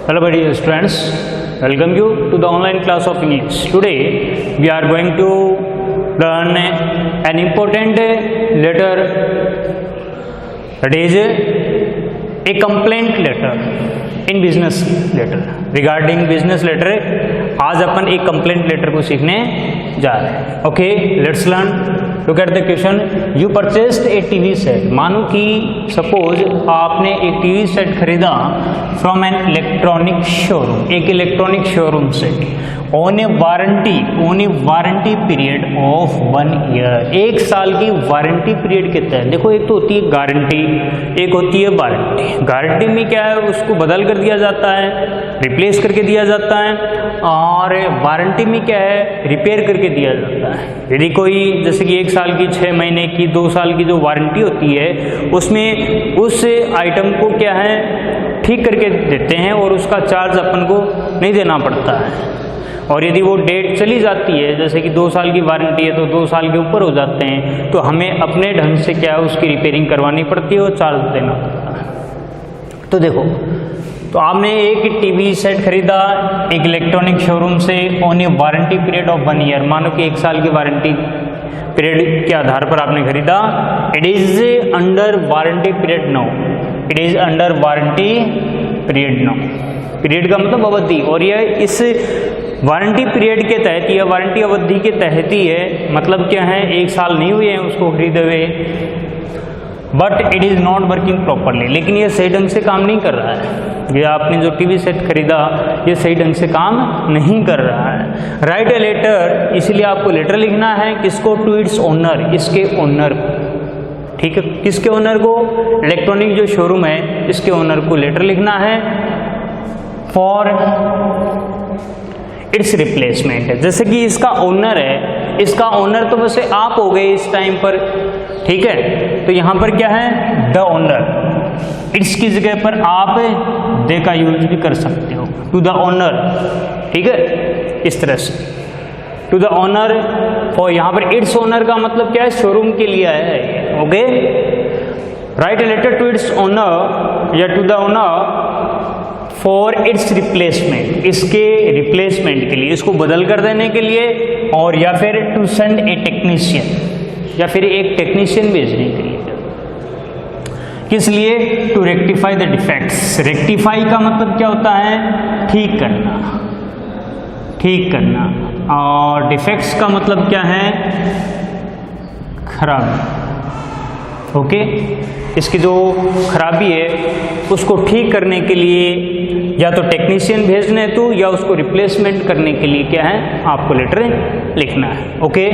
Hello dear students, welcome you to the online class of English. Today we are going to learn an important letter, that is a complaint letter in business letter. Regarding business letter आज अपन एक complaint letter को सीखने जा रहे हैं. Okay, let's learn. Look at the question. You purchased a TV set. मानो कि suppose आपने एक टीवी सेट खरीदा फ्रॉम एन इलेक्ट्रॉनिक शोरूम, एक इलेक्ट्रॉनिक शोरूम से on A warranty period of 1 year. 1 साल की वारंटी पीरियड के तहत. देखो एक तो होती है गारंटी, एक होती है वारंटी. गारंटी में क्या है, उसको बदल कर दिया जाता है, रिप्लेस करके दिया जाता है, और वारंटी में क्या है, रिपेयर करके दिया जाता है. यदि कोई जैसे कि 1 साल की, 6 महीने की, 2 साल की जो वारंटी होती है उसमें उस आइटम को क्या है ठीक करके देते हैं और उसका चार्ज अपन को नहीं देना पड़ता है. और यदि वो डेट चली जाती है, जैसे कि 2 साल की वारंटी है तो 2 साल के ऊपर हो जाते हैं, तो हमें अपने ढंग से क्या है उसकी रिपेयरिंग करवानी पड़ती है और चार्ज देना पड़ता है. तो देखो, तो आपने एक टीवी सेट खरीदा एक इलेक्ट्रॉनिक शोरूम से on A warranty period of 1 year. मानो कि 1 साल की वारंटी पीरियड के आधार पर आपने खरीदा. It is under warranty period now. It is under warranty period now. Period का मतलब अवधि, और यह इस वारंटी पीरियड के तहत या वारंटी अवधि के तहत ही है. मतलब क्या है, 1 साल नहीं हुए हैं उसको खरीदे हुए, but it is not working properly. लेकिन ये सही ढंग से काम नहीं कर रहा है. ये आपने जो टीवी सेट खरीदा ये सही ढंग से काम नहीं कर रहा है. राइट ए लेटर, इसलिए आपको लेटर लिखना है. किसको? टू इट्स ओनर, इसके ओनर को. ठीक है, किसके ओनर को? इलेक्ट्रॉनिक जो शोरूम है इसके ओनर को लेटर लिखना है फॉर इट्स रिप्लेसमेंट. जैसे कि इसका ओनर है, इसका ओनर तो वैसे आप हो गए इस टाइम पर. ठीक है, तो यहाँ पर क्या है, द ओनर. इट्स की जगह पर आप दे का यूज भी कर सकते हो, टू द ओनर. ठीक है, इस तरह से टू द ओनर. और यहाँ पर इट्स ओनर का मतलब क्या है, शोरूम के लिए है. Okay, write a letter to its owner या to the owner for its replacement, इसके रिप्लेसमेंट के लिए, इसको बदल कर देने के लिए, और या फिर टू सेंड ए टेक्नीशियन, या फिर एक टेक्नीशियन भेजने के लिए. किस लिए? To rectify the defects. Rectify का मतलब क्या होता है, ठीक करना, ठीक करना. और डिफेक्ट्स का मतलब क्या है, खराबी. ओके, इसकी जो खराबी है उसको ठीक करने के लिए या तो टेक्नीशियन भेजने हेतु या उसको रिप्लेसमेंट करने के लिए क्या है, आपको लेटर लिखना है. ओके,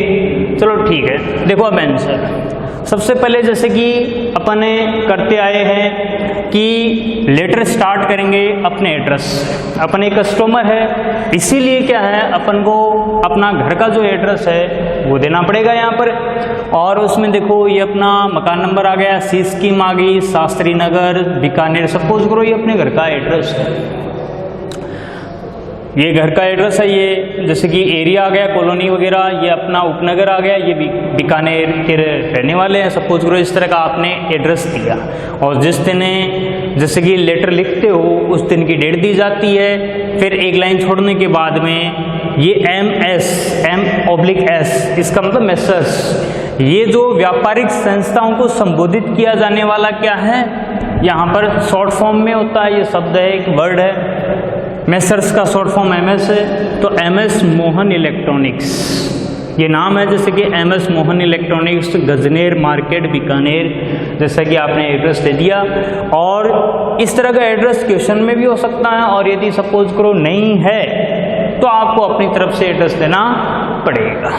चलो ठीक है. देखो अब आंसर. सबसे पहले जैसे कि अपन करते आए हैं कि लेटर स्टार्ट करेंगे अपने एड्रेस. अपन एक कस्टमर है, इसीलिए क्या है अपन को अपना घर का जो एड्रेस है वो देना पड़ेगा यहाँ पर. और उसमें देखो ये अपना मकान नंबर आ गया, सी स्कीम आ गई, शास्त्री नगर, बीकानेर. सपोज करो ये अपने घर का एड्रेस है, ये घर का एड्रेस है. ये जैसे कि एरिया आ गया, कॉलोनी वगैरह, ये अपना उपनगर आ गया, ये बीकानेर के रहने वाले हैं. सपोज करो इस तरह का आपने एड्रेस दिया, और जिस दिन जैसे कि लेटर लिखते हो उस दिन की डेट दी जाती है. फिर एक लाइन छोड़ने के बाद में ये M/S, इसका मतलब मेसर्स. ये जो व्यापारिक संस्थाओं को संबोधित किया जाने वाला क्या है, यहाँ पर शॉर्ट फॉर्म में होता है. ये शब्द है, एक वर्ड है. मेसर्स का शॉर्ट फॉर्म MS है, तो MS मोहन इलेक्ट्रॉनिक्स ये नाम है. जैसे कि MS Mohan electronics, Gajner market, Bikaner, जैसा कि आपने एड्रेस दे दिया. और इस तरह का एड्रेस क्वेश्चन में भी हो सकता है, और यदि सपोज करो नहीं है तो आपको अपनी तरफ से एड्रेस देना पड़ेगा.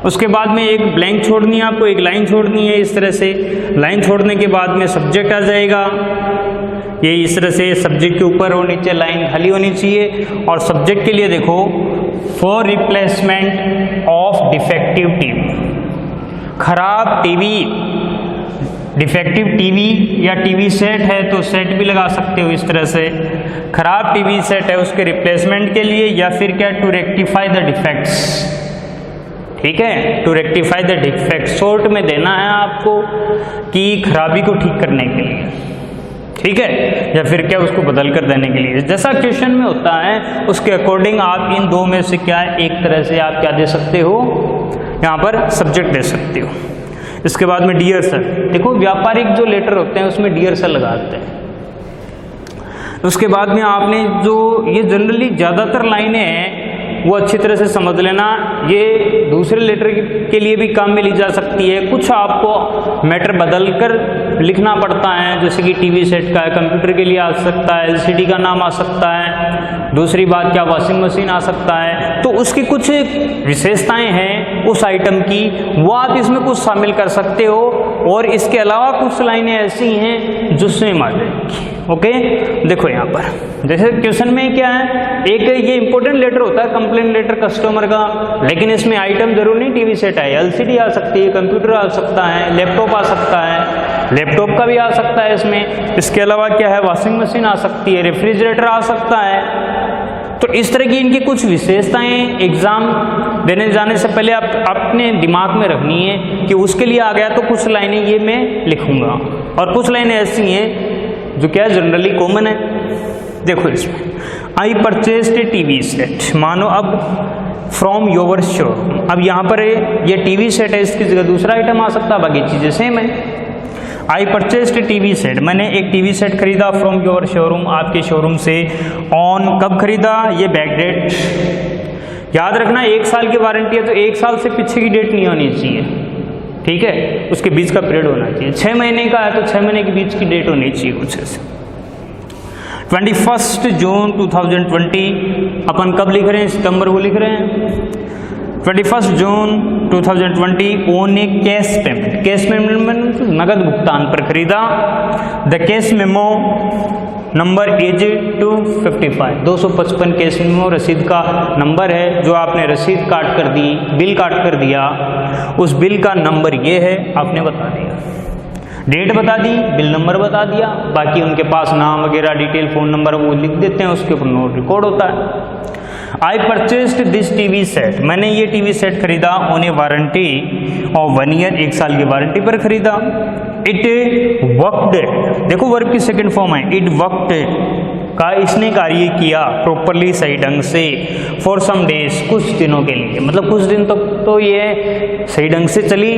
उसके बाद में एक ब्लैंक छोड़नी है, आपको एक लाइन छोड़नी है. इस तरह से लाइन छोड़ने के बाद में सब्जेक्ट आ जाएगा. ये इस तरह से सब्जेक्ट के ऊपर और नीचे लाइन खाली होनी चाहिए. और सब्जेक्ट के लिए देखो, for replacement of defective TV. खराब टीवी, डिफेक्टिव टीवी या टीवी सेट है तो सेट भी लगा सकते हो. इस तरह से खराब टीवी सेट है उसके रिप्लेसमेंट के लिए, या फिर क्या, टू रेक्टिफाई द डिफेक्ट्स. ठीक है, to rectify the defect. Short में देना है आपको कि खराबी को ठीक करने के लिए. ठीक है, या फिर क्या उसको बदल कर देने के लिए जैसा क्वेश्चन में होता है उसके अकॉर्डिंग आप इन दो में से क्या है एक तरह से आप क्या दे सकते हो, यहाँ पर सब्जेक्ट दे सकते हो। इसके बाद में डियर सर, देखो व्यापारिक जो लेटर होते हैं उसमें डियर सर लगाते हैं। उसके बाद में आपने जो ये जनरली ज़्यादातर लाइनें हैं वो अच्छी तरह से समझ लेना, ये दूसरे लेटर के लिए भी काम में ली जा सकती है। कुछ आपको मैटर बदल कर लिखना पड़ता है, जैसे कि टीवी सेट का है, कंप्यूटर के लिए आ सकता है, एलसीडी का नाम आ सकता है, दूसरी बात क्या वॉशिंग मशीन आ सकता है। तो उसकी कुछ विशेषताएं हैं उस आइटम की, वो आप इसमें कुछ शामिल कर सकते हो। और इसके अलावा कुछ लाइनें ऐसी हैं जो सेम आ जाएंगी। ओके, देखो यहाँ पर जैसे क्वेश्चन में क्या है, एक ये इंपॉर्टेंट लेटर होता है कंप्लेंट लेटर कस्टमर का, लेकिन इसमें आइटम जरूर नहीं टीवी सेट है, एलसीडी आ सकती है, कंप्यूटर आ सकता है, लैपटॉप आ सकता है, लैपटॉप का भी आ सकता है इसमें। इसके अलावा क्या है, वॉशिंग मशीन आ सकती है, रेफ्रिजरेटर आ सकता है। तो इस तरह की इनकी कुछ विशेषताएं एग्जाम देने जाने से पहले आप अपने दिमाग में रखनी है कि उसके लिए आ गया तो कुछ लाइनें ये मैं लिखूंगा, और कुछ लाइनें ऐसी हैं जो क्या जनरली कॉमन है। देखो इसमें आई परचेस्ड ए टीवी सेट, मानो अब फ्रॉम योर शोरूम, अब यहाँ पर ये टीवी सेट है, इसकी जगह दूसरा आइटम आ सकता है, बाकी चीज़ें सेम है। आई परचेस्ड टीवी सेट, मैंने एक टीवी सेट खरीदा फ्रॉम योर शोरूम, आपके शोरूम से। ऑन, कब खरीदा, ये बैक डेट याद रखना, 1 साल की वारंटी है तो 1 साल से पीछे की डेट नहीं होनी चाहिए, ठीक है, उसके बीच का पीरियड होना चाहिए। 6 महीने का है तो 6 महीने के बीच की डेट होनी चाहिए कुछ ऐसे। 21 जून 2020, अपन कब लिख रहे हैं, सितंबर को लिख रहे हैं। 21 June 2020 on a cash payment, cash payment नगद भुगतान पर खरीदा। The cash memo number as 255, 255 cash memo रसीद का नंबर है जो आपने रसीद काट कर दी, बिल काट कर दिया, उस बिल का नंबर ये है, आपने बता दिया, डेट बता दी, बिल नंबर बता दिया, बाकी उनके पास नाम वगैरह डिटेल फ़ोन नंबर वो लिख देते हैं, उसके ऊपर नोट रिकॉर्ड होता है। आई परचेस्ड दिस टीवी सेट, मैंने ये टीवी सेट खरीदा ऑन ए वारंटी और 1 ईयर, 1 साल की वारंटी पर खरीदा। इट वर्कड, देखो वर्क की सेकंड फॉर्म है, इट वर्कड का इसने कार्य किया प्रॉपरली, सही ढंग से, फॉर सम डेज, कुछ दिनों के लिए, मतलब कुछ दिन तक तो ये सही ढंग से चली।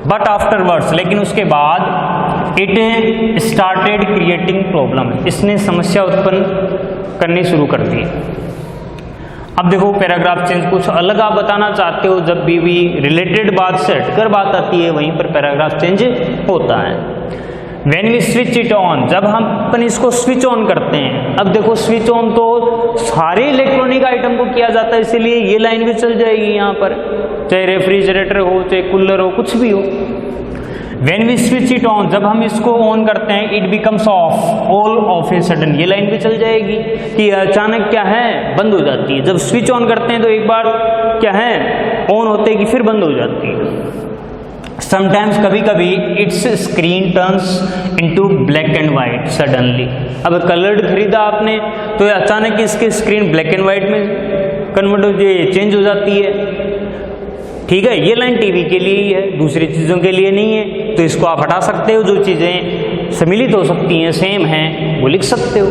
बट आफ्टरवर्ड्स, लेकिन उसके बाद इट स्टार्टेड क्रिएटिंग प्रॉब्लम, इसने समस्या उत्पन्न करनी शुरू कर दी। अब देखो पैराग्राफ चेंज, कुछ अलग आप बताना चाहते हो, जब भी रिलेटेड बात से हटकर बात आती है वहीं पर पैराग्राफ चेंज होता है। When we switch it on, जब हम अपन इसको स्विच ऑन करते हैं, अब देखो स्विच ऑन तो सारे इलेक्ट्रॉनिक आइटम को किया जाता है, इसीलिए ये लाइन भी चल जाएगी यहाँ पर, चाहे रेफ्रिजरेटर हो, चाहे कूलर हो, कुछ भी हो। When we switch it on, जब हम इसको ऑन करते हैं, it becomes off all of a sudden, ये लाइन भी चल जाएगी कि अचानक क्या है, बंद हो जाती है। जब स्विच ऑन करते हैं तो एक बार क्या है, ऑन होते कि फिर बंद हो जाती है। समटाइम्स, कभी कभी, it's screen turns into black and white suddenly, अब कलर्ड खरीदा आपने तो अचानक इसकी स्क्रीन ब्लैक एंड वाइट में कन्वर्ट हो, चेंज हो जाती है। ठीक है, ये लाइन टीवी के लिए ही है, दूसरी चीज़ों के लिए नहीं है, तो इसको आप हटा सकते हो। जो चीज़ें सम्मिलित हो सकती हैं, सेम हैं, वो लिख सकते हो।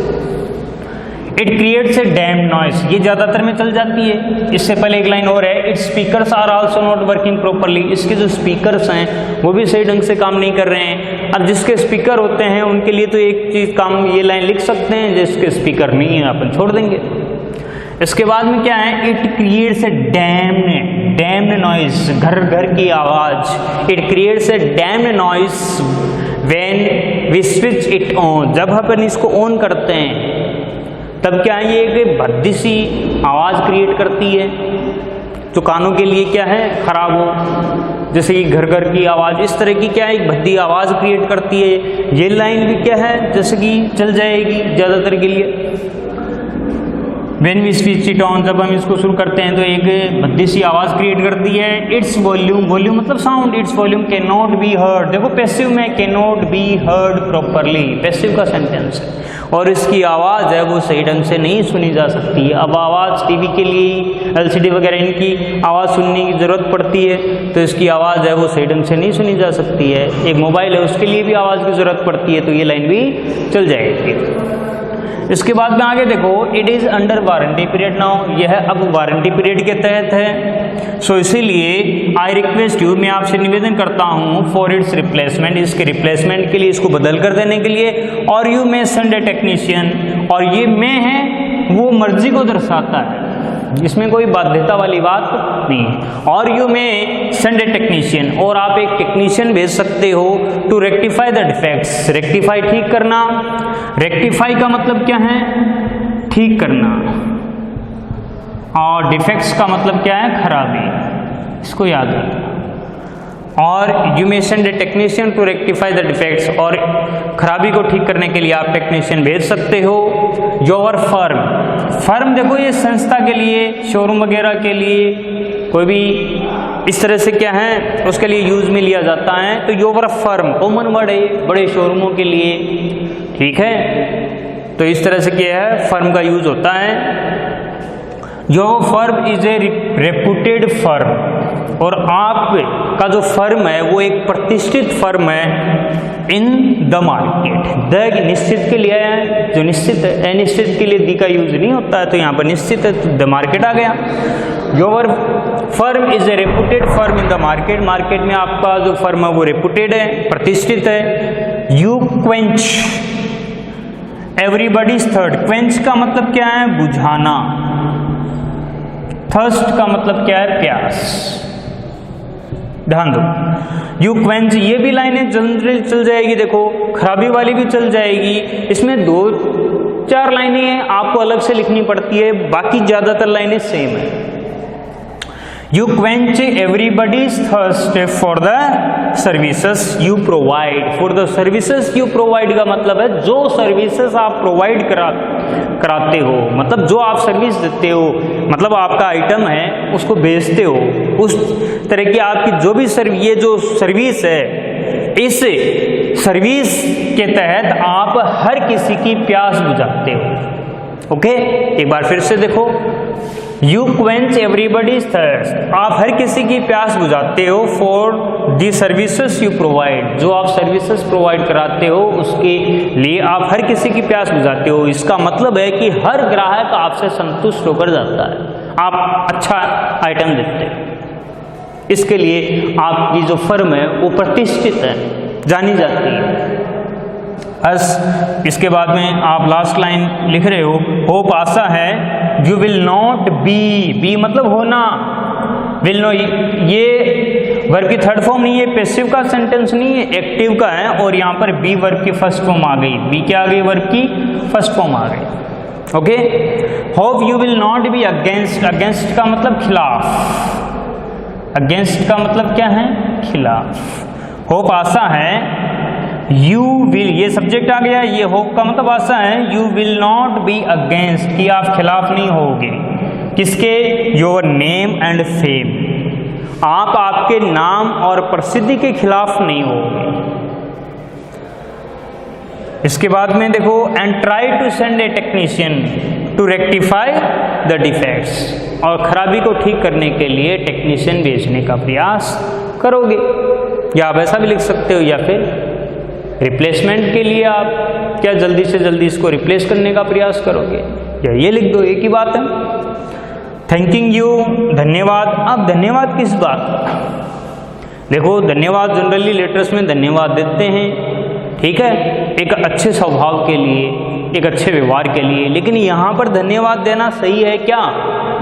It creates A dam noise, ये ज़्यादातर में चल जाती है। इससे पहले एक लाइन और है, its speakers are also not working properly, इसके जो स्पीकर्स हैं वो भी सही ढंग से काम नहीं कर रहे हैं। अब जिसके स्पीकर होते हैं उनके लिए तो एक चीज़ काम, ये लाइन लिख सकते हैं, जिसके स्पीकर नहीं है अपन छोड़ देंगे। इसके बाद में क्या है, it creates a damned noise, घर घर की आवाज़। It creates a damned noise when we switch it on, जब अपन इसको ऑन करते हैं तब क्या है, ये एक भद्दी सी आवाज़ क्रिएट करती है जो कानों के लिए क्या है, खराब हो, जैसे कि घर घर की आवाज़, इस तरह की क्या है, एक भद्दी आवाज़ क्रिएट करती है। ये लाइन भी क्या है, जैसे कि चल जाएगी ज़्यादातर के लिए। When we switch it on, जब हम इसको शुरू करते हैं तो एक भद्दी सी आवाज़ क्रिएट करती है। इट्स वॉल्यूम, वॉल्यूम मतलब sound, its volume can not be heard, देखो पैसिव में can not be heard properly, passive का सेंटेंस है, और इसकी आवाज़ है वो सही ढंग से नहीं सुनी जा सकती। अब आवाज़ टीवी के लिए, एलसीडी वगैरह इनकी आवाज़ सुनने की ज़रूरत पड़ती है, तो इसकी आवाज़ है वो सही ढंग से नहीं सुनी जा सकती है। एक मोबाइल है उसके लिए भी आवाज़ की ज़रूरत पड़ती है, तो ये लाइन भी चल जाएगी। इसके बाद में आगे देखो, it is under warranty period now, यह अब वारंटी पीरियड के तहत है। सो इसीलिए आई रिक्वेस्ट यू, मैं आपसे निवेदन करता हूँ फॉर इट्स रिप्लेसमेंट, इसके रिप्लेसमेंट के लिए, इसको बदल कर देने के लिए। और you may send a technician, और ये मैं है वो मर्जी को दर्शाता है, इसमें कोई बाध्यता वाली बात नहीं है। और यू में सेंड ए टेक्नीशियन, और आप एक टेक्नीशियन भेज सकते हो to rectify the defects, rectify ठीक करना। रेक्टिफाई का मतलब क्या है? ठीक करना, और डिफेक्ट्स का मतलब क्या है? खराबी, इसको याद रखना। और you may send a technician to rectify the defects, और खराबी को ठीक करने के लिए आप टेक्नीशियन भेज सकते हो। योर फर्म, फर्म देखो ये संस्था के लिए, शोरूम वगैरह के लिए, कोई भी इस तरह से क्या है उसके लिए यूज में लिया जाता है। तो योर फर्म कॉमन वर्ड है बड़े शोरूमों के लिए, ठीक है। तो इस तरह से क्या है फर्म का यूज होता है। Your firm is a reputed firm, और आपका जो फर्म है वो एक प्रतिष्ठित फर्म है इन द मार्केट। द निश्चित के लिए है, जो निश्चित है, अनिश्चित के लिए दी का यूज नहीं होता है, तो यहाँ पर निश्चित है तो द मार्केट आ गया। Your firm is a reputed firm in the market, market में आपका जो फर्म है वो रेपुटेड है, प्रतिष्ठित है। You quench everybody's thirst, quench का मतलब क्या है? बुझाना। थर्स्ट का मतलब क्या है? प्यास। ध्यान दो, यू क्वेंच, ये भी लाइनें जनरल चल जाएगी, देखो खराबी वाली भी चल जाएगी। इसमें 2-4 लाइनें हैं आपको अलग से लिखनी पड़ती है, बाकी ज्यादातर लाइनें सेम है। You quench everybody's thirst for the services you provide, for the services you provide का मतलब है जो सर्विसेज आप प्रोवाइड कराते हो, मतलब जो आप सर्विस देते हो, मतलब आपका आइटम है उसको बेचते हो, उस तरह की आपकी जो भी ये जो सर्विस है, इस सर्विस के तहत आप हर किसी की प्यास बुझाते हो। ओके, एक बार फिर से देखो, यू क्वेंच एवरीबडीज थर्स्ट, आप हर किसी की प्यास बुझाते हो। For the services you provide, जो आप सर्विसेज प्रोवाइड कराते हो उसके लिए आप हर किसी की प्यास बुझाते हो। इसका मतलब है कि हर ग्राहक आपसे संतुष्ट होकर जाता है, आप अच्छा आइटम देते हैं, इसके लिए आपकी जो फर्म है वो प्रतिष्ठित है, जानी जाती है। बस इसके बाद में आप लास्ट लाइन लिख रहे हो, होप आशा है, यू विल नॉट बी मतलब होना, विल नो ये वर्ब की थर्ड फॉर्म नहीं है, पैसिव का सेंटेंस नहीं है, एक्टिव का है, और यहाँ पर बी वर्ब की फर्स्ट फॉर्म आ गई, बी क्या आ गई? वर्ब की फर्स्ट फॉर्म आ गई। Okay, hope you will not be against, against का मतलब खिलाफ, अगेंस्ट का मतलब क्या है? खिलाफ। होप आशा है, यू विल ये सब्जेक्ट आ गया, ये होप का मतलब आशा है, you will not be against कि आप खिलाफ नहीं होगे, किसके? योर नेम एंड फेम, आप आपके नाम और प्रसिद्धि के खिलाफ नहीं होगे। इसके बाद में देखो, and try to send a technician to rectify the defects, और खराबी को ठीक करने के लिए टेक्नीशियन भेजने का प्रयास करोगे, या आप ऐसा भी लिख सकते हो, या फिर रिप्लेसमेंट के लिए आप क्या जल्दी से जल्दी इसको रिप्लेस करने का प्रयास करोगे, या ये लिख दो, एक ही बात है। थैंकिंग यू, धन्यवाद। अब धन्यवाद किस बात का? देखो धन्यवाद जनरली लेटर्स में धन्यवाद देते हैं, ठीक है, एक अच्छे स्वभाव के लिए, एक अच्छे व्यवहार के लिए, लेकिन यहाँ पर धन्यवाद देना सही है क्या?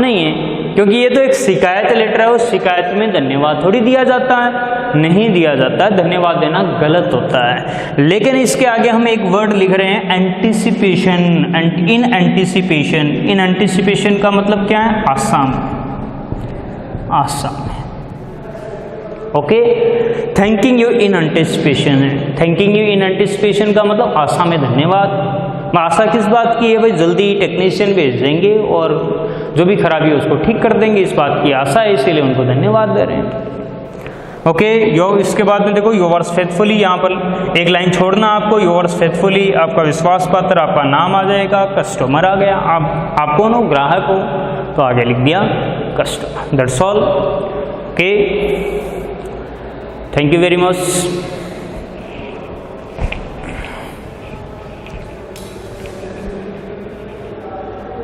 नहीं है, क्योंकि ये तो एक शिकायत लेटर है, उस शिकायत में धन्यवाद थोड़ी दिया जाता है, नहीं दिया जाता है, धन्यवाद देना गलत होता है। लेकिन इसके आगे हम एक वर्ड लिख रहे हैं एंटीसिपेशन, इन एंटीसिपेशन। इन एंटीसिपेशन का मतलब क्या है? आशा में, आशा में। Okay, thanking you in anticipation है, थैंकिंग यू इन एंटीसिपेशन का मतलब आशा में धन्यवाद। आशा किस बात की है भाई, जल्दी टेक्नीशियन भेज देंगे और जो भी खराबी है उसको ठीक कर देंगे, इस बात की आशा है, इसीलिए उनको धन्यवाद दे रहे हैं। ओके इसके बाद में देखो योवर्स फेथफुली, यहाँ पर एक लाइन छोड़ना आपको, योवर्स फेथफुली, आपका विश्वास पात्र, आपका नाम आ जाएगा, कस्टमर आ गया, आप कौन हो, ग्राहक हो, तो आगे लिख दिया customer. That's all. Okay, thank you very much.